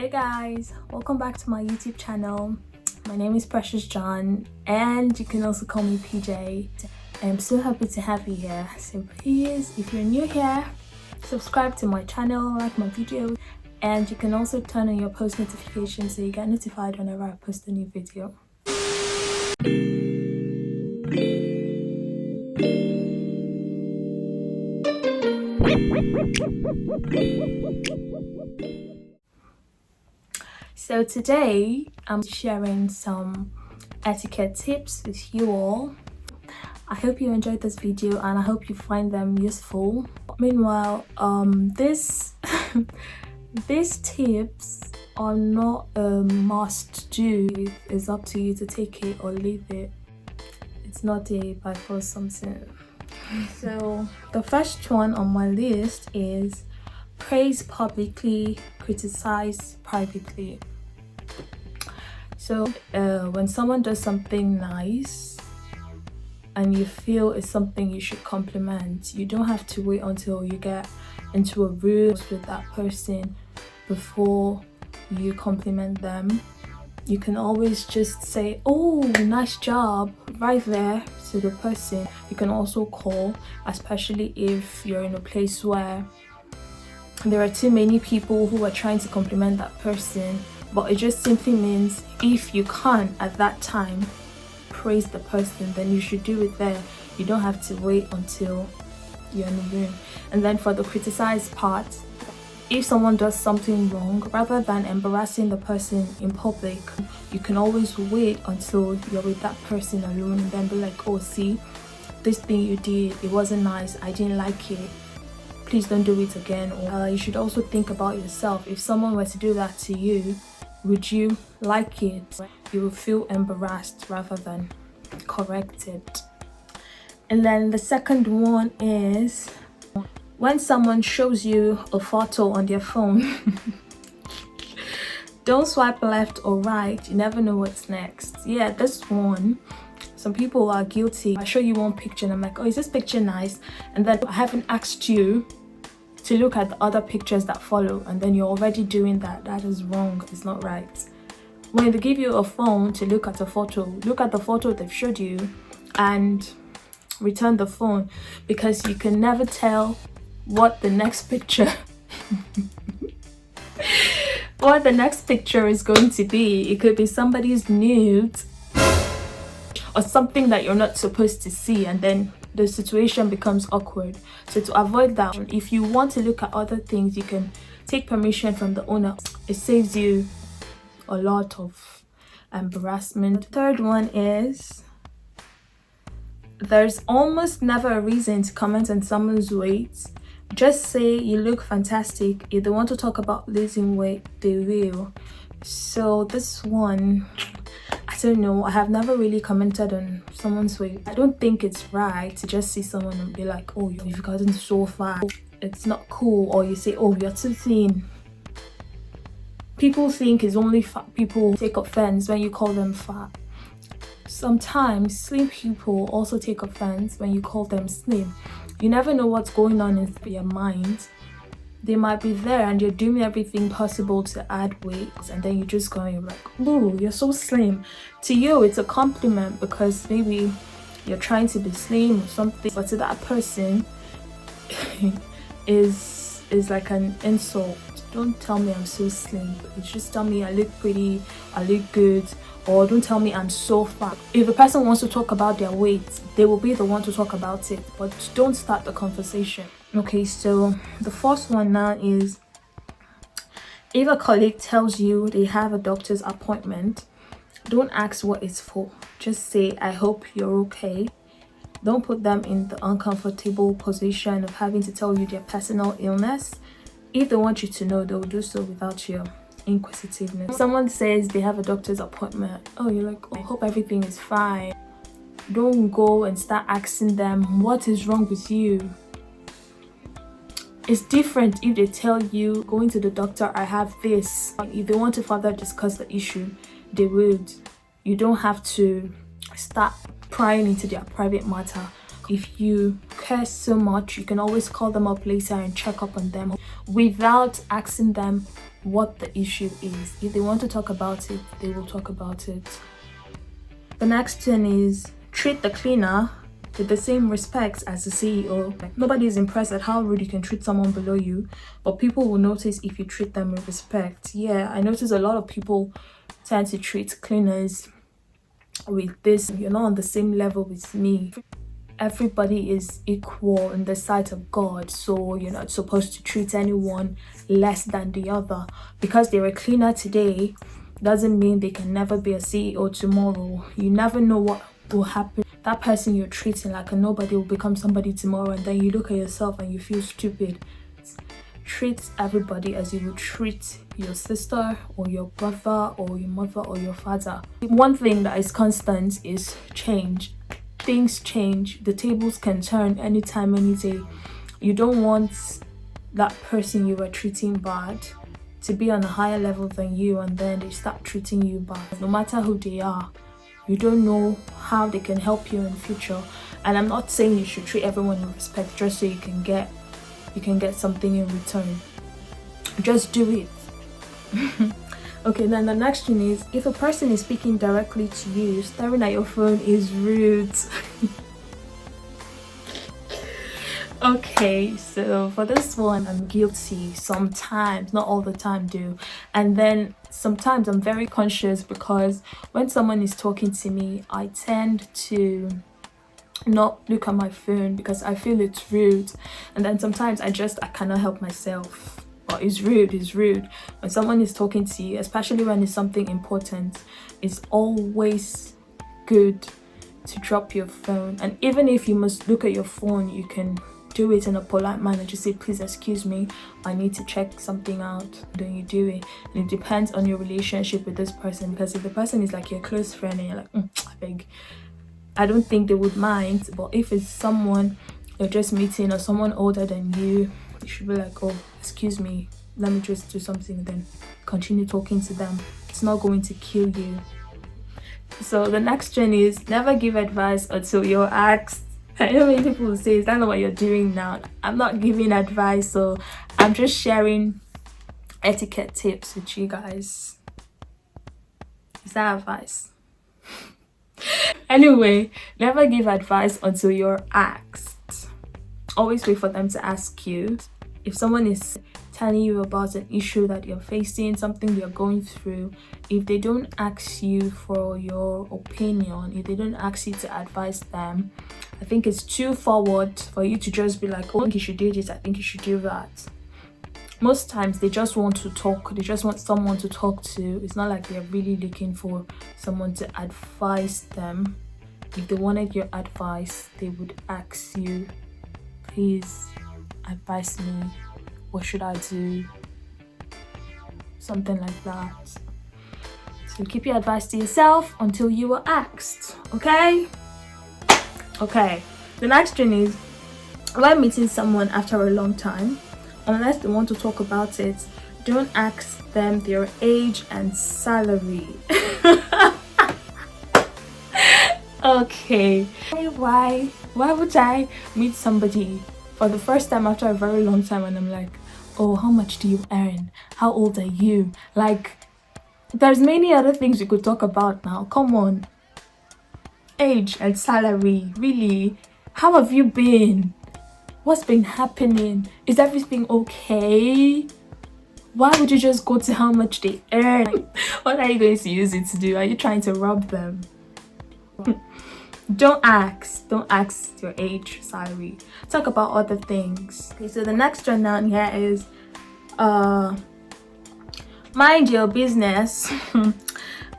Hey guys, welcome back to my YouTube channel. My name is Precious John and you can also call me PJ. I'm so happy to have you here. So please, if you're new here, subscribe to my channel, like my videos, and you can also turn on your post notifications so you get notified whenever I post a new video. So today I'm sharing some etiquette tips with you all. I hope you enjoyed this video and I hope you find them useful. Meanwhile, these tips are not a must do. It's up to you to take it or leave it. It's not a by force something. So the first one on my list is praise publicly, criticize privately. So when someone does something nice and you feel it's something you should compliment, you don't have to wait until you get into a room with that person before you compliment them. You can always just say, "Oh, nice job," right there to the person. You can also call, especially if you're in a place where there are too many people who are trying to compliment that person. But it just simply means if you can't at that time praise the person, then you should do it there. You don't have to wait until you're in the room. And then for the criticize part, if someone does something wrong, rather than embarrassing the person in public, you can always wait until you're with that person alone and then be like, "Oh, see, this thing you did, it wasn't nice, I didn't like it, please don't do it again." Or you should also think about yourself. If someone were to do that to you, would you like it? You will feel embarrassed rather than corrected. And then the second one is when someone shows you a photo on their phone, don't swipe left or right. You never know what's next. Yeah, this one, some people are guilty. I show you one picture and I'm like, "Oh, is this picture nice?" And then I haven't asked you to look at the other pictures that follow, and then you're already doing that. That is wrong. It's not right. When they give you a phone to look at a photo, look at the photo they've showed you and return the phone, because you can never tell what the next picture what the next picture is going to be. It could be somebody's nude or something that you're not supposed to see, and then the situation becomes awkward. So to avoid that, if you want to look at other things, you can take permission from the owner. It saves you a lot of embarrassment. The third one is there's almost never a reason to comment on someone's weight. Just say you look fantastic. If they want to talk about losing weight, they will. So this one, I don't know, I have never really commented on someone's weight. I don't think it's right to just see someone and be like, "Oh, you've gotten so fat." It's not cool. Or you say, "Oh, you're too thin." People think it's only fat people take offense when you call them fat. Sometimes slim people also take offense when you call them slim. You never know what's going on in their mind. They might be there and you're doing everything possible to add weight, and then you just go and you're like, "Ooh, you're so slim." To you, it's a compliment because maybe you're trying to be slim or something, but to that person, is like an insult. Don't tell me I'm so slim. Just tell me I look pretty, I look good, or don't tell me I'm so fat. If a person wants to talk about their weight, they will be the one to talk about it, but don't start the conversation. Okay, so the first one now is if a colleague tells you they have a doctor's appointment, don't ask what it's for. Just say, "I hope you're okay." Don't put them in the uncomfortable position of having to tell you their personal illness. If they want you to know, they'll do so without your inquisitiveness. If someone says they have a doctor's appointment, oh, you're like, "Oh, I hope everything is fine." Don't go and start asking them, "What is wrong with you?" It's different if they tell you, "Going to the doctor, I have this." If they want to further discuss the issue, they would. You don't have to start prying into their private matter. If you care so much, you can always call them up later and check up on them. without asking them what the issue is. If they want to talk about it, they will talk about it. The next thing is treat the cleaner with the same respect as the CEO. Nobody is impressed at how rude you can treat someone below you, but people will notice if you treat them with respect. Yeah, I notice a lot of people tend to treat cleaners with this, you're not on the same level with me. Everybody is equal in the sight of God, so you're not supposed to treat anyone less than the other. Because they're a cleaner today doesn't mean they can never be a CEO tomorrow. You never know what will happen. That person you're treating like a nobody will become somebody tomorrow, and then you look at yourself and you feel stupid. Treat everybody as you would treat your sister or your brother or your mother or your father. One thing that is constant is change. Things change, the tables can turn anytime, any day. You don't want that person you were treating bad to be on a higher level than you, and then they start treating you bad. No matter who they are, you don't know how they can help you in the future. And I'm not saying you should treat everyone with respect just so you can get something in return. Just do it. Okay, then the next one is, if a person is speaking directly to you, staring at your phone is rude. Okay, so for this one, I'm guilty sometimes, not all the time do. And then sometimes I'm very conscious, because when someone is talking to me, I tend to not look at my phone because I feel it's rude. And then sometimes I cannot help myself. But it's rude. When someone is talking to you, especially when it's something important, it's always good to drop your phone. And even if you must look at your phone, you can do it in a polite manner. Just say, please excuse me, I need to check something out. Then you do it. And it depends on your relationship with this person, because if the person is like your close friend and you're like, I beg, I don't think they would mind. But if it's someone you're just meeting or someone older than you, you should be like, oh, excuse me, let me just do something, then continue talking to them. It's not going to kill you. So the next one is, never give advice until you're asked. I know many people will say, is that not what you're doing now? I'm not giving advice, so I'm just sharing etiquette tips with you guys. Is that advice? Anyway, never give advice until you're asked. Always wait for them to ask you. If someone is telling you about an issue that you're facing, something you're going through, if they don't ask you for your opinion, if they don't ask you to advise them, I think it's too forward for you to just be like, oh, I think you should do this, I think you should do that. Most times they just want to talk, they just want someone to talk to. It's not like they're really looking for someone to advise them. If they wanted your advice, they would ask you, please advise me, what should I do? Something like that. So keep your advice to yourself until you are asked. Okay, the next thing is, when meeting someone after a long time, unless they want to talk about it, don't ask them their age and salary. Okay, why would I meet somebody for the first time after a very long time and I'm like, oh, how much do you earn? How old are you? Like, there's many other things we could talk about now. Come on. Age and salary, really? How have you been? What's been happening? Is everything okay? Why would you just go to how much they earn? What are you going to use it to do? Are you trying to rob them? Don't ask your age, salary. Talk about other things. Okay, so the next one down here is mind your business.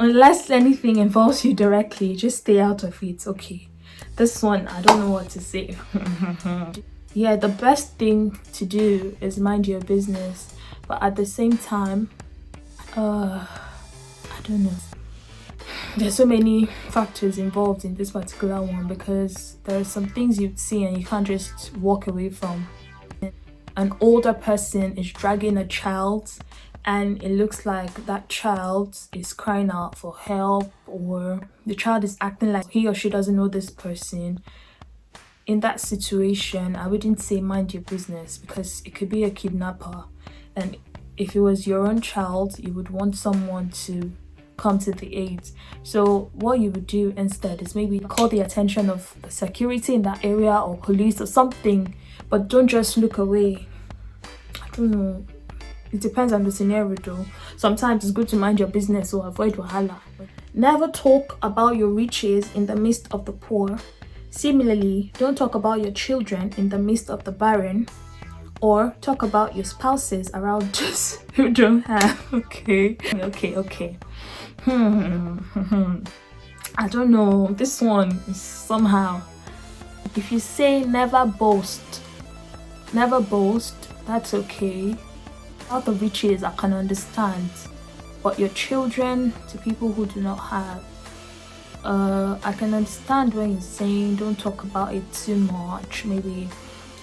Unless anything involves you directly, just stay out of it. Okay, this one, I don't know what to say. Yeah, the best thing to do is mind your business, but at the same time, I don't know. There's so many factors involved in this particular one, because there are some things you'd see and you can't just walk away from. An older person is dragging a child and it looks like that child is crying out for help, or the child is acting like he or she doesn't know this person. In that situation, I wouldn't say mind your business, because it could be a kidnapper. And if it was your own child, you would want someone to come to the aid. So what you would do instead is maybe call the attention of the security in that area or police or something, but don't just look away. I don't know, it depends on the scenario though. Sometimes it's good to mind your business or avoid wahala. Never talk about your riches in the midst of the poor. Similarly, don't talk about your children in the midst of the barren, or talk about your spouses around those who don't have. Okay. I don't know, this one is somehow. If you say never boast, that's okay. Out of riches I can understand, but your children, to people who do not have, I can understand when you're saying don't talk about it too much. Maybe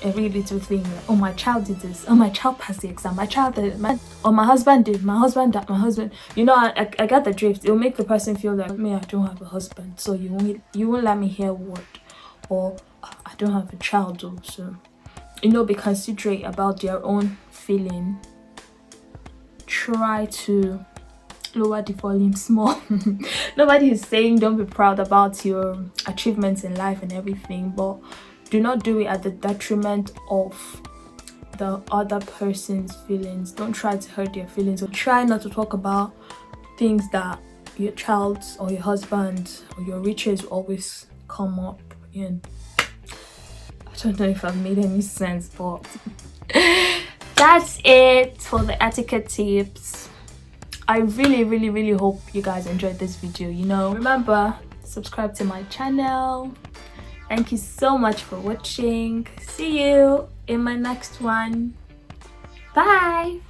every little thing, like, oh, my child did this, oh, my child passed the exam, my child did, or my husband did, my husband that, my husband, you know, I get the drift. It'll make the person feel like, me, I don't have a husband, so you won't let me hear a word, or I don't have a child though. So, you know, be considerate about their own feeling. Try to lower the volume small. Nobody is saying don't be proud about your achievements in life and everything, but do not do it at the detriment of the other person's feelings. Don't try to hurt their feelings, or try not to talk about things that your child or your husband or your riches always come up in. I don't know if I've made any sense, but that's it for the etiquette tips. I really hope you guys enjoyed this video. You know, remember, subscribe to my channel. Thank you so much for watching. See you in my next one. Bye.